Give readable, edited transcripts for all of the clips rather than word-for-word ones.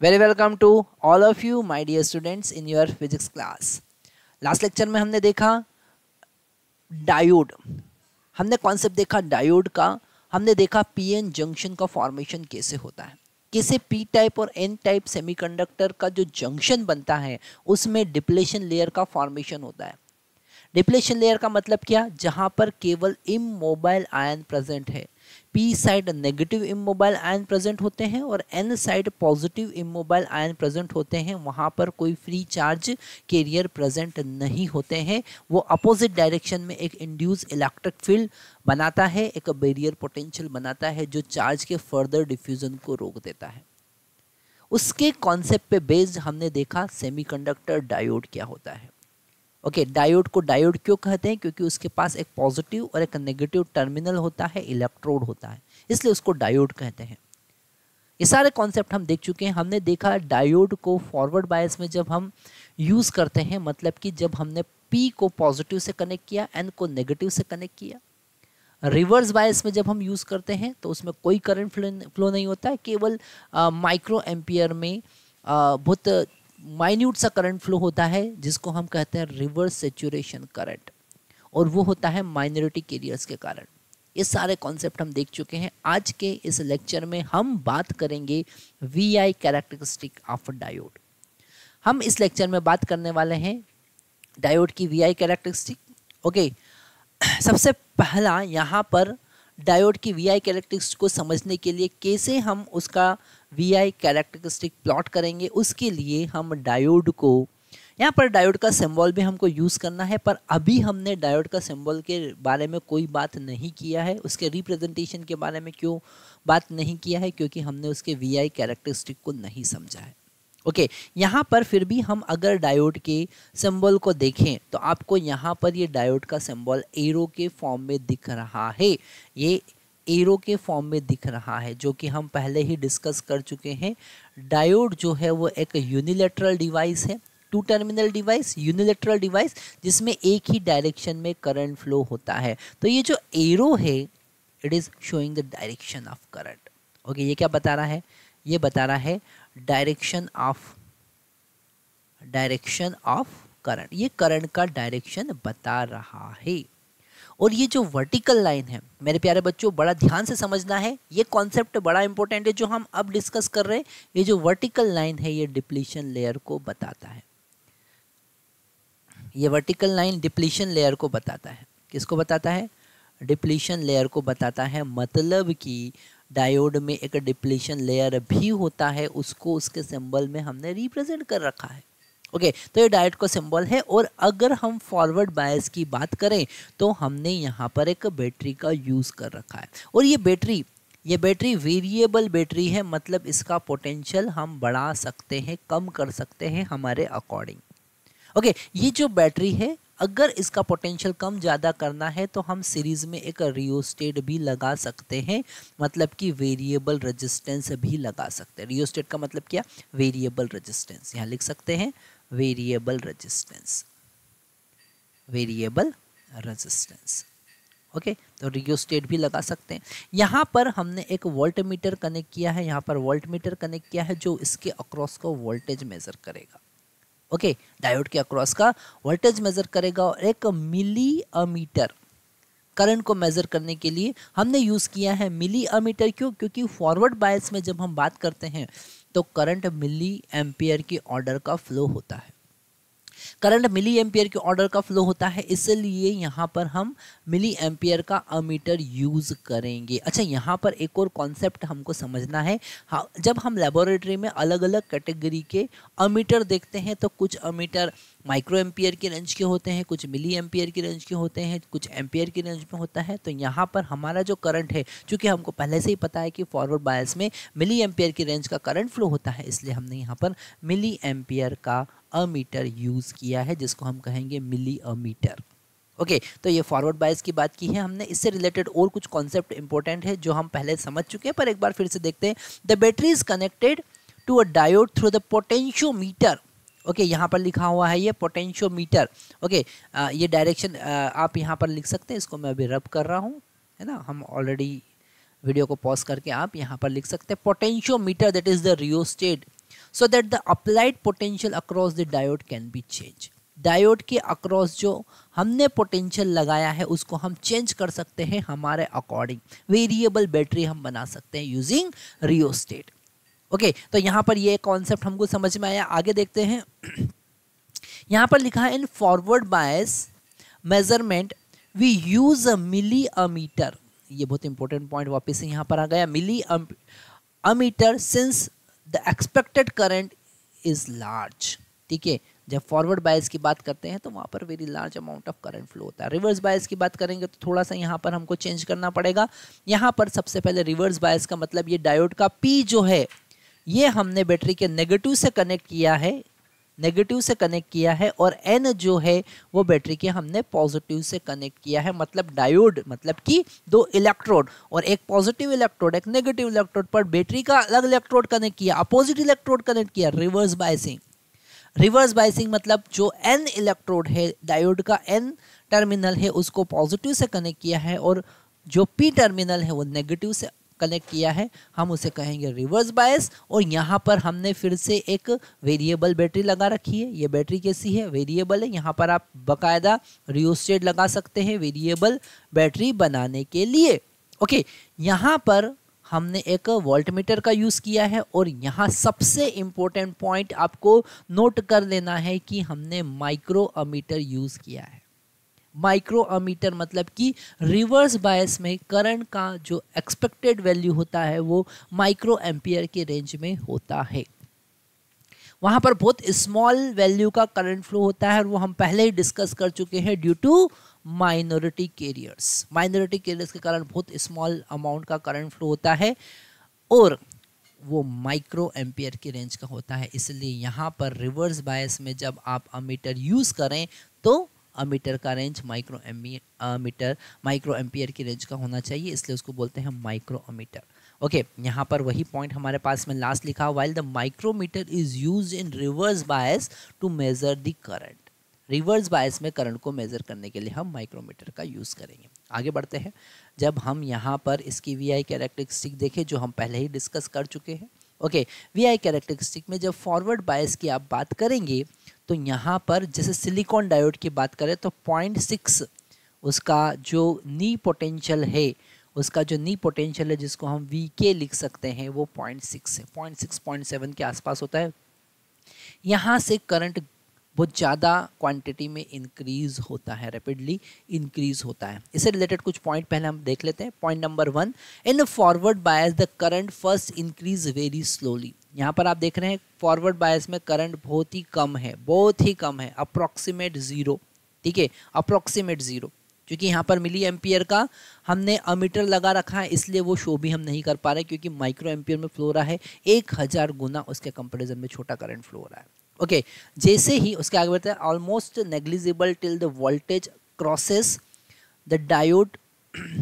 Very welcome to all of you my dear students in your physics class. Last lecture में हमने देखा diode, हमने concept देखा diode का, हमने देखा पीएन जंक्शन का फॉर्मेशन कैसे होता है, कैसे पी टाइप और एन टाइप सेमीकंडक्टर का जो जंक्शन बनता है उसमें डिप्लेशन लेयर का फॉर्मेशन होता है। डिप्लेशन लेयर का मतलब क्या, जहां पर केवल इमोबाइल आयन प्रेजेंट है। P side negative immobile ion present होते हैं और N side positive immobile ion present होते हैं। वहां पर कोई फ्री चार्ज कैरियर प्रेजेंट नहीं होते हैं। वो अपोजिट डायरेक्शन में एक इंड्यूस इलेक्ट्रिक फील्ड बनाता है, एक बैरियर पोटेंशियल बनाता है जो चार्ज के फर्दर डिफ्यूजन को रोक देता है। उसके कॉन्सेप्ट पे बेस्ड हमने देखा सेमीकंडक्टर डायोड क्या होता है। ओके, डायोड को डायोड क्यों कहते हैं, क्योंकि उसके पास एक पॉजिटिव और एक नेगेटिव टर्मिनल होता है, इलेक्ट्रोड होता है, इसलिए उसको डायोड कहते हैं। ये सारे कॉन्सेप्ट हम देख चुके हैं। हमने देखा डायोड को फॉरवर्ड बायस में जब हम यूज़ करते हैं, मतलब कि जब हमने पी को पॉजिटिव से कनेक्ट किया, एन को नेगेटिव से कनेक्ट किया। रिवर्स बायस में जब हम यूज़ करते हैं तो उसमें कोई करंट फ्लो नहीं होता है, केवल माइक्रो एम्पियर में बहुत माइन्यूट सा करंट फ्लो होता है जिसको हम कहते हैं रिवर्स सेचुरेशन करंट, और वो होता है माइनॉरिटी कैरियर्स के कारण। ये सारे कॉन्सेप्ट हम देख चुके हैं। आज के इस लेक्चर में हम बात करेंगे वीआई कैरेक्टरिस्टिक ऑफ डायोड। हम इस लेक्चर में बात करने वाले हैं डायोड की वीआई कैरेक्टरिस्टिक। ओके, सबसे पहला यहाँ पर डायोड की वीआई कैरेक्टरिस्टिक को समझने के लिए कैसे हम उसका वीआई कैरेक्टरिस्टिक प्लॉट करेंगे, उसके लिए हम डायोड को, यहाँ पर डायोड का सिंबल भी हमको यूज़ करना है, पर अभी हमने डायोड का सिंबल के बारे में कोई बात नहीं किया है। उसके रिप्रेजेंटेशन के बारे में क्यों बात नहीं किया है, क्योंकि हमने उसके वीआई कैरेक्टरिस्टिक को नहीं समझा है। ओके, यहाँ पर फिर भी हम अगर डायोड के सिंबल को देखें तो आपको यहाँ पर ये डायोड का सिंबल एरो के फॉर्म में दिख रहा है। ये एरो के फॉर्म में दिख रहा है, जो कि हम पहले ही डिस्कस कर चुके हैं। डायोड जो है वो एक यूनिलैटरल डिवाइस है, two terminal device, unilateral device, जिसमें एक ही डायरेक्शन में करंट फ्लो होता है। तो ये जो एरो है, it is showing the direction of current. Okay, ये क्या बता रहा है, ये बता रहा है डायरेक्शन ऑफ करंट। ये करंट का डायरेक्शन बता रहा है। और ये जो वर्टिकल लाइन है मेरे प्यारे बच्चों, बड़ा ध्यान से समझना है, ये कॉन्सेप्ट बड़ा इंपॉर्टेंट है जो हम अब डिस्कस कर रहे हैं। ये जो वर्टिकल लाइन है ये डिप्लीशन लेयर को बताता है। ये वर्टिकल लाइन डिप्लीशन लेयर को बताता है। किसको बताता है? डिप्लीशन लेयर को बताता है। मतलब कि डायोड में एक डिप्लीशन लेयर भी होता है, उसको उसके सिंबल में हमने रिप्रेजेंट कर रखा है। ओके, तो ये डायोड का सिंबल है। और अगर हम फॉरवर्ड बायस की बात करें तो हमने यहाँ पर एक बैटरी का यूज़ कर रखा है। और ये बैटरी वेरिएबल बैटरी है, मतलब इसका पोटेंशियल हम बढ़ा सकते हैं, कम कर सकते हैं हमारे अकॉर्डिंग। ओके, ये जो बैटरी है, अगर इसका पोटेंशियल कम ज़्यादा करना है तो हम सीरीज में एक रियोस्टेट भी लगा सकते हैं, मतलब कि वेरिएबल रेजिस्टेंस भी लगा सकते हैं। रियोस्टेट का मतलब क्या? Variable resistance. यहाँ लिख सकते हैं variable resistance, variable resistance. Okay, तो रियोस्टेट भी लगा सकते हैं। यहाँ पर हमने एक वोल्टमीटर कनेक्ट किया है, यहाँ पर वोल्टमीटर कनेक्ट किया है जो इसके अक्रॉस को वोल्टेज मेजर करेगा। ओके, डायोड के अक्रॉस का वोल्टेज मेजर करेगा। और एक मिली अमीटर करंट को मेजर करने के लिए हमने यूज़ किया है मिली अमीटर। क्यों? क्योंकि फॉरवर्ड बायस में जब हम बात करते हैं तो करंट मिली एम्पियर के ऑर्डर का फ्लो होता है। करंट मिली एम्पियर के ऑर्डर का फ्लो होता है, इसलिए यहाँ पर हम मिली एम्पियर का अमीटर यूज़ करेंगे। अच्छा, यहाँ पर एक और कॉन्सेप्ट हमको समझना है। हाँ, जब हम लेबोरेटरी में अलग अलग कैटेगरी के अमीटर देखते हैं तो कुछ अमीटर माइक्रो एम्पियर की रेंज के होते हैं, कुछ मिली एम्पियर की रेंज के होते हैं, कुछ एम्पियर की रेंज में होता है। तो यहाँ पर हमारा जो करंट है, चूँकि हमको पहले से ही पता है कि फॉरवर्ड बायस में मिली एम्पियर की रेंज का करंट फ्लो होता है, इसलिए हमने यहाँ पर मिली एम्पियर का अमीटर यूज़ किया है, जिसको हम कहेंगे मिली अमीटर। ओके, तो ये फॉरवर्ड बायस की बात की है हमने। इससे रिलेटेड और कुछ कॉन्सेप्ट इंपॉर्टेंट है जो हम पहले समझ चुके हैं, पर एक बार फिर से देखते हैं। The battery is connected to a diode through the potentiometer. Okay, यहाँ पर लिखा हुआ है ये पोटेंशियोमीटर। ओके, ये डायरेक्शन आप यहाँ पर लिख सकते हैं, इसको मैं अभी रब कर रहा हूँ, है ना। हम ऑलरेडी वीडियो को पॉज करके आप यहाँ पर लिख सकते हैं potentiometer, that is the rheostat so that the applied potential across the diode can be changed. Diode के अक्रॉस जो हमने पोटेंशियल लगाया है उसको हम चेंज कर सकते हैं हमारे अकॉर्डिंग. वेरिएबल बैटरी हम बना सकते हैं यूजिंग रियोस्टेट. ओके, तो यहाँ पर ये कॉन्सेप्ट हमको समझ में आया. आगे देखते हैं. यहाँ पर लिखा है in forward bias measurement we use a milli ammeter. ये बहुत इंपॉर्टेंट पॉइंट वापस से यहाँ पर आ गया. Milliammeter since the expected current is large. ठीक है, जब फॉरवर्ड बायस की बात करते हैं तो वहाँ पर very large amount of current flow होता है. रिवर्स बायस की बात करेंगे तो थोड़ा सा यहाँ पर हमको चेंज करना पड़ेगा. यहाँ पर सबसे पहले रिवर्स बायस का मतलब ये डायोड का P जो है ये हमने बैटरी के नेगेटिव से कनेक्ट किया है, और N जो है वो बैटरी के हमने पॉजिटिव से कनेक्ट किया है. मतलब डायोड मतलब कि दो इलेक्ट्रोड, और एक पॉजिटिव इलेक्ट्रोड एक नेगेटिव इलेक्ट्रोड पर बैटरी का अलग इलेक्ट्रोड कनेक्ट किया, अपोजिट इलेक्ट्रोड कनेक्ट किया. रिवर्स बायसिंग मतलब जो N इलेक्ट्रोड है डायोड का N टर्मिनल है उसको पॉजिटिव से कनेक्ट किया है, और जो P टर्मिनल है वो नेगेटिव से कनेक्ट किया है, हम उसे कहेंगे रिवर्स बायस. और यहाँ पर हमने फिर से एक वेरिएबल बैटरी लगा रखी है. ये बैटरी कैसी है? वेरिएबल है. यहाँ पर आप बकायदा रियोस्टेट लगा सकते हैं वेरिएबल बैटरी बनाने के लिए. ओके, यहाँ पर हमने एक वोल्टमीटर का यूज़ किया है, और यहाँ सबसे इम्पोर्टेंट पॉइंट आपको नोट कर लेना है कि हमने माइक्रो अमीटर यूज़ किया है. माइक्रो अमीटर मतलब कि रिवर्स बायस में करंट का जो एक्सपेक्टेड वैल्यू होता है वो माइक्रो एम्पियर के रेंज में होता है. वहाँ पर बहुत स्मॉल वैल्यू का करंट फ्लो होता है, और वो हम पहले ही डिस्कस कर चुके हैं ड्यू टू माइनॉरिटी कैरियर्स के कारण बहुत स्मॉल अमाउंट का करंट फ्लो होता है, और वो माइक्रो एम्पियर की रेंज का होता है. इसलिए यहाँ पर रिवर्स बायस में जब आप अमीटर यूज़ करें तो अमीटर का रेंज माइक्रो एम्पियर की रेंज का होना चाहिए, इसलिए उसको बोलते हैं माइक्रो अमीटर. ओके, यहाँ पर वही पॉइंट हमारे पास में लास्ट लिखा, while the micrometer is used in reverse bias to measure the current. Reverse bias में करंट को मेजर करने के लिए हम माइक्रोमीटर का यूज़ करेंगे. आगे बढ़ते हैं. जब हम यहाँ पर इसकी VI कैरेक्टरिस्टिक देखें जो हम पहले ही डिस्कस कर चुके हैं. ओके, VI कैरेक्टरिस्टिक में जब फॉरवर्ड बायस की आप बात करेंगे तो यहाँ पर जैसे सिलिकॉन डायोड की बात करें तो 0.6 उसका जो नी पोटेंशियल है जिसको हम VK लिख सकते हैं वो 0.6 है. 0.7 के आसपास होता है. यहाँ से करंट बहुत ज़्यादा क्वांटिटी में इंक्रीज होता है, रैपिडली इंक्रीज होता है. इससे रिलेटेड कुछ पॉइंट पहले हम देख लेते हैं. Point number 1, in forward bias the current first increase very slowly. यहाँ पर आप देख रहे हैं फॉरवर्ड बायस में करंट बहुत ही कम है, अप्रॉक्सीमेट 0. ठीक है, अप्रॉक्सीमेट 0, क्योंकि यहाँ पर मिली एम्पियर का हमने अमीटर लगा रखा है, इसलिए वो शो भी हम नहीं कर पा रहे, क्योंकि माइक्रो एम्पियर में फ्लो हो रहा है 1000 गुना उसके कंपैरिजन में छोटा करंट फ्लो हो रहा है. ओके, जैसे ही उसके आगे बढ़ते हैं, almost negligible till the voltage crosses the diode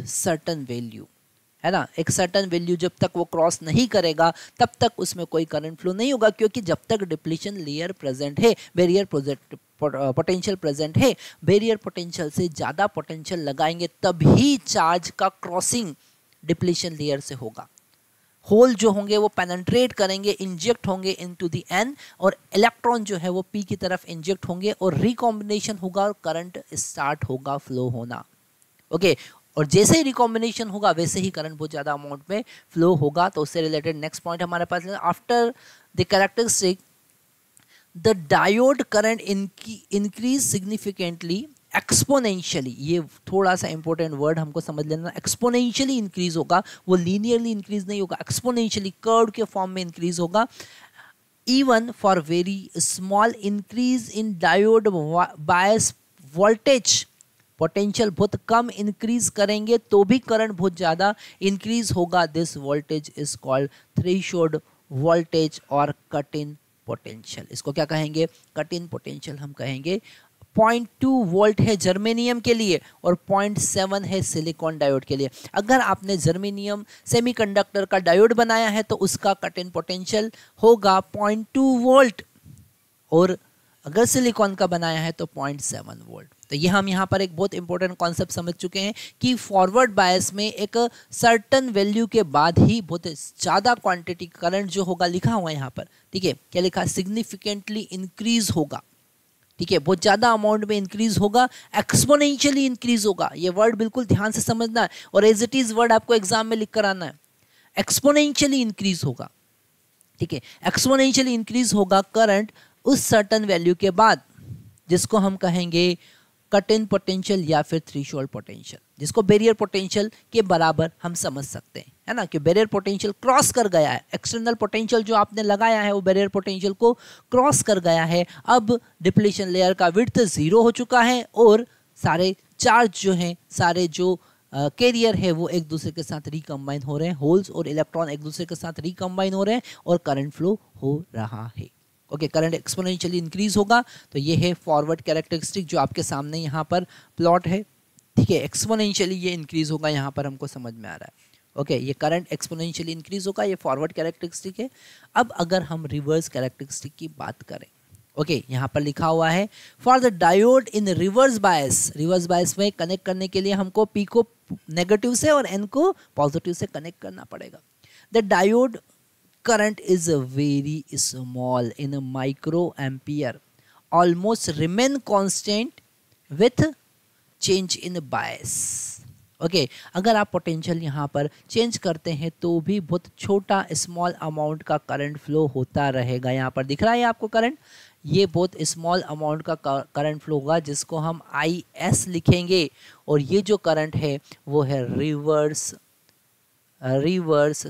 certain value, है ना. एक सर्टन वैल्यू जब तक वो क्रॉस नहीं करेगा तब तक उसमें कोई करंट फ्लो नहीं होगा, क्योंकि जब तक डिप्लीशन लेयर प्रेजेंट है, बैरियर पोटेंशियल प्रेजेंट है, बैरियर पोटेंशियल से ज़्यादा पोटेंशियल लगाएंगे तभी चार्ज का क्रॉसिंग डिप्लीशन लेयर से होगा. होल जो होंगे वो पेनेट्रेट करेंगे, इंजेक्ट होंगे इनटू द एन, और इलेक्ट्रॉन जो है वो P की तरफ इंजेक्ट होंगे और रिकॉम्बिनेशन होगा और करंट स्टार्ट होगा फ्लो होना. ओके, और जैसे ही रिकॉम्बिनेशन होगा वैसे ही करंट बहुत ज़्यादा अमाउंट में फ्लो होगा. तो उससे रिलेटेड नेक्स्ट पॉइंट हमारे पास है, after the characteristic the diode current increase significantly exponentially. ये थोड़ा सा इंपॉर्टेंट वर्ड हमको समझ लेना. एक्सपोनेंशियली इंक्रीज होगा, वो लीनियरली इंक्रीज नहीं होगा, एक्सपोनेंशियली कर्व के फॉर्म में इंक्रीज होगा. Even for very small increase in diode bias voltage, potential बहुत कम इंक्रीज करेंगे तो भी करंट बहुत ज़्यादा इंक्रीज होगा. This voltage is called threshold voltage और कट इन पोटेंशियल. इसको क्या कहेंगे? कट इन पोटेंशियल हम कहेंगे. 0.2 वोल्ट है जर्मेनियम के लिए और 0.7 है सिलिकॉन डायोड के लिए. अगर आपने जर्मेनियम सेमीकंडक्टर का डायोड बनाया है तो उसका कट इन पोटेंशियल होगा 0.2 वोल्ट, और अगर सिलिकॉन का बनाया है तो 0.7 वोल्ट. तो ये हम यहाँ पर एक बहुत इंपॉर्टेंट कॉन्सेप्ट समझ चुके हैं कि फॉरवर्ड बायस में एक सर्टन वैल्यू के बाद ही बहुत ज़्यादा क्वांटिटी करंट जो होगा, लिखा हुआ है यहाँ पर, ठीक है, क्या लिखा, सिग्निफिकेंटली इंक्रीज होगा, ठीक है, बहुत ज़्यादा अमाउंट में इंक्रीज होगा, एक्सपोनेंशियली इंक्रीज होगा। ये वर्ड बिल्कुल ध्यान से समझना है और एज इट इज़ वर्ड आपको एग्जाम में लिख कर आना है। एक्सपोनेंशियली इंक्रीज होगा, ठीक है, एक्सपोनेंशियली इंक्रीज होगा करंट उस सर्टन वैल्यू के बाद, जिसको हम कहेंगे कट इन पोटेंशियल या फिर थ्रेशोल्ड पोटेंशियल, जिसको बैरियर पोटेंशियल के बराबर हम समझ सकते हैं, है ना, कि बैरियर पोटेंशियल क्रॉस कर गया है, एक्सटर्नल पोटेंशियल जो आपने लगाया है वो बैरियर पोटेंशियल को क्रॉस कर गया है। अब डिप्लीशन लेयर का विड्थ 0 हो चुका है और सारे चार्ज जो हैं, सारे जो कैरियर है वो एक दूसरे के साथ रिकम्बाइन हो रहे हैं, होल्स और इलेक्ट्रॉन एक दूसरे के साथ रिकम्बाइन हो रहे हैं और करंट फ्लो हो रहा है। ओके, करंट एक्सपोनेंशियली इंक्रीज होगा। तो ये है फॉरवर्ड कैरेक्टरिस्टिक जो आपके सामने यहाँ पर प्लॉट है, ठीक है, एक्सपोनेंशियली ये इंक्रीज होगा, यहाँ पर हमको समझ में आ रहा है। ओके, ये करंट एक्सपोनेंशियली इंक्रीज होगा, ये फॉरवर्ड कैरेक्टरिस्टिक है। अब अगर हम रिवर्स कैरेक्टरिस्टिक की बात करें, ओके, यहाँ पर लिखा हुआ है for the diode in reverse bias, reverse bias में कनेक्ट करने के लिए हमको पी को नेगेटिव से और एन को पॉजिटिव से कनेक्ट करना पड़ेगा। The diode current is very small in a microampere, almost remain constant with change in bias। Okay, अगर आप पोटेंशियल यहाँ पर चेंज करते हैं तो भी बहुत छोटा स्मॉल अमाउंट का करंट फ्लो होता रहेगा। यहाँ पर दिख रहा है आपको करंट, ये बहुत स्मॉल अमाउंट का करंट फ्लो होगा जिसको हम IS लिखेंगे और ये जो करंट है वो है reverse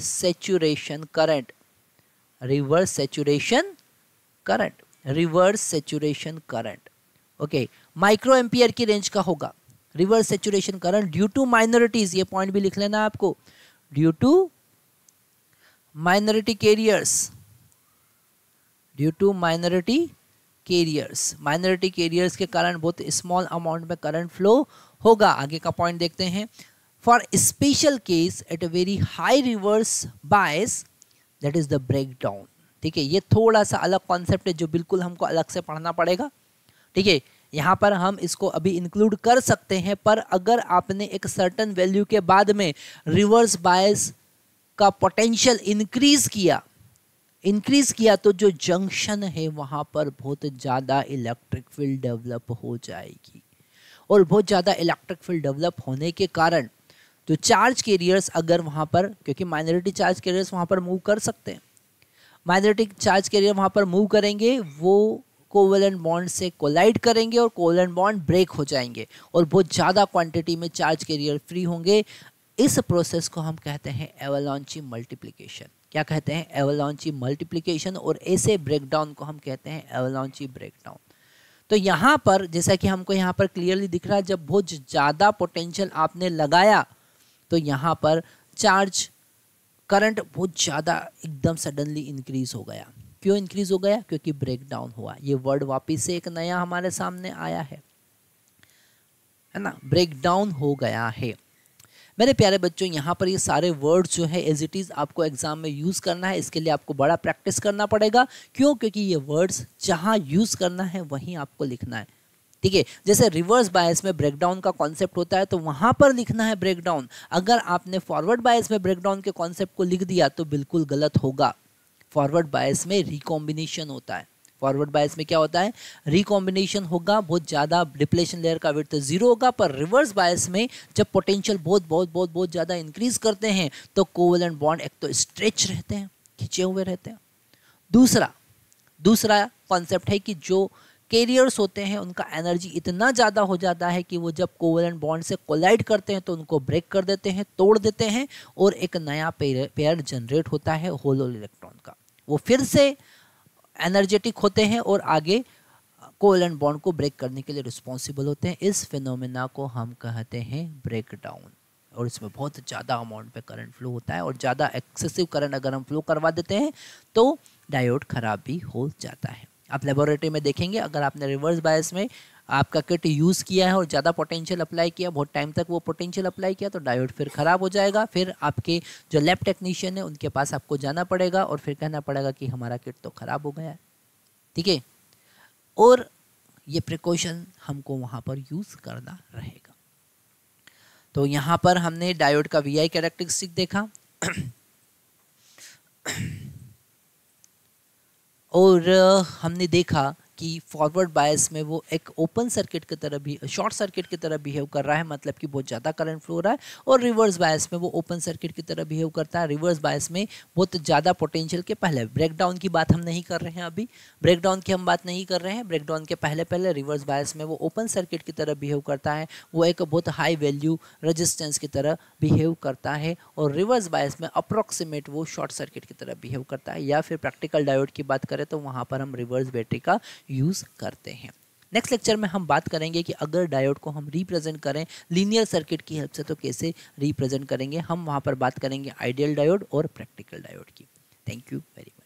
saturation current, reverse saturation current, reverse saturation current. Okay, micro ampere की रेंज का होगा reverse saturation current due to minorities, ये पॉइंट भी लिख लेना आपको, due to minority carriers, due to minority carriers, minority carriers के कारण बहुत स्मॉल अमाउंट में करंट फ्लो होगा। आगे का पॉइंट देखते हैं, for special case at a very high reverse bias that is the breakdown. ठीक है, ये थोड़ा सा अलग कॉन्सेप्ट है जो बिल्कुल हमको अलग से पढ़ना पड़ेगा। ठीक है, यहाँ पर हम इसको अभी इंक्लूड कर सकते हैं, पर अगर आपने एक सर्टन वैल्यू के बाद में रिवर्स बायस का पोटेंशियल इंक्रीज किया तो जो जंक्शन है वहाँ पर बहुत ज़्यादा इलेक्ट्रिक फील्ड डेवलप हो जाएगी और बहुत ज़्यादा इलेक्ट्रिक फील्ड डेवलप होने के कारण जो चार्ज कैरियर्स अगर वहाँ पर, क्योंकि माइनॉरिटी चार्ज कैरियर्स वहाँ पर मूव कर सकते हैं, माइनॉरिटी चार्ज कैरियर वहाँ पर मूव करेंगे, वो कोवेलेंट बॉन्ड से कोलाइड करेंगे और कोवेलेंट बॉन्ड ब्रेक हो जाएंगे और बहुत ज़्यादा क्वांटिटी में चार्ज कैरियर फ्री होंगे। इस प्रोसेस को हम कहते हैं एवलांची मल्टीप्लिकेशन। क्या कहते हैं? एवलांची मल्टीप्लिकेशन। और ऐसे ब्रेकडाउन को हम कहते हैं एवलांची ब्रेकडाउन। तो यहाँ पर जैसा कि हमको यहाँ पर क्लियरली दिख रहा है, जब बहुत ज़्यादा पोटेंशियल आपने लगाया तो यहाँ पर चार्ज करंट बहुत ज़्यादा एकदम सडनली इंक्रीज हो गया। क्यों इंक्रीज हो गया? क्योंकि ब्रेकडाउन हुआ। ये वर्ड वापस से एक नया हमारे सामने आया है ना, ब्रेकडाउन हो गया है। मेरे प्यारे बच्चों, यहाँ पर ये सारे वर्ड्स जो है एज इट इज़ आपको एग्जाम में यूज़ करना है। इसके लिए आपको बड़ा प्रैक्टिस करना पड़ेगा। क्यों? क्योंकि ये वर्ड्स जहाँ यूज़ करना है वहीं आपको लिखना है। ठीक है, जैसे रिवर्स बायस में ब्रेकडाउन का कॉन्सेप्ट होता है तो वहाँ पर लिखना है ब्रेकडाउन। अगर आपने फॉरवर्ड बायस में ब्रेकडाउन के कॉन्सेप्ट को लिख दिया तो बिल्कुल गलत होगा। फॉरवर्ड बायस में रिकॉम्बिनेशन होता है। फॉरवर्ड बायस में क्या होता है? रिकॉम्बिनेशन होगा, बहुत ज़्यादा डिप्लेशन लेयर का विड्थ 0 होगा। पर रिवर्स बायस में जब पोटेंशियल बहुत ज़्यादा इंक्रीज करते हैं तो कोवेलेंट बॉन्ड एक तो स्ट्रेच रहते हैं, खिंचे हुए रहते हैं। दूसरा कॉन्सेप्ट है कि जो कैरियर्स होते हैं उनका एनर्जी इतना ज़्यादा हो जाता है कि वो जब कोवेलेंट बॉन्ड से कोलाइड करते हैं तो उनको ब्रेक कर देते हैं, तोड़ देते हैं और एक नया पेयर जनरेट होता है होलो इलेक्ट्रॉन का। वो फिर से एनर्जेटिक होते हैं और आगे कोवेलेंट बॉन्ड को ब्रेक करने के लिए रिस्पॉन्सिबल होते हैं। इस फिनोमेना को हम कहते हैं ब्रेकडाउन। और इसमें बहुत ज़्यादा अमाउंट पे करंट फ्लो होता है और ज़्यादा एक्सेसिव करंट अगर हम फ्लो करवा देते हैं तो डायोड खराब भी हो जाता है। आप लेबोरेटरी में देखेंगे, अगर आपने रिवर्स बायस में आपका किट यूज़ किया है और ज़्यादा पोटेंशियल अप्लाई किया, बहुत टाइम तक वो पोटेंशियल अप्लाई किया तो डायोड फिर ख़राब हो जाएगा। फिर आपके जो लैब टेक्नीशियन है उनके पास आपको जाना पड़ेगा और फिर कहना पड़ेगा कि हमारा किट तो ख़राब हो गया है। ठीक है, और ये प्रिकॉशन हमको वहाँ पर यूज़ करना रहेगा। तो यहाँ पर हमने डायोड का VI कैरेक्टरिस्टिक देखा और हमने देखा कि फॉरवर्ड बायस में वो एक ओपन सर्किट की तरह भी, शॉर्ट सर्किट की तरह बिहेव कर रहा है, मतलब कि बहुत ज़्यादा करंट फ्लो हो रहा है। और रिवर्स बायस में वो ओपन सर्किट की तरह बिहेव करता है। रिवर्स बायस में बहुत ज़्यादा पोटेंशियल के पहले, ब्रेकडाउन की बात हम नहीं कर रहे हैं, अभी ब्रेकडाउन की हम बात नहीं कर रहे हैं, ब्रेकडाउन के पहले पहले रिवर्स बायस में वो ओपन सर्किट की तरह बिहेव करता है, वो एक बहुत हाई वैल्यू रजिस्टेंस की तरह बिहेव करता है। और रिवर्स बायस में अप्रॉक्सीमेट वो शॉर्ट सर्किट की तरह बिहेव करता है। या फिर प्रैक्टिकल डायोड की बात करें तो वहाँ पर हम रिवर्स बैटरी का यूज़ करते हैं। नेक्स्ट लेक्चर में हम बात करेंगे कि अगर डायोड को हम रिप्रेजेंट करें लीनियर सर्किट की हेल्प से तो कैसे रिप्रेजेंट करेंगे। हम वहाँ पर बात करेंगे आइडियल डायोड और प्रैक्टिकल डायोड की। Thank you very much.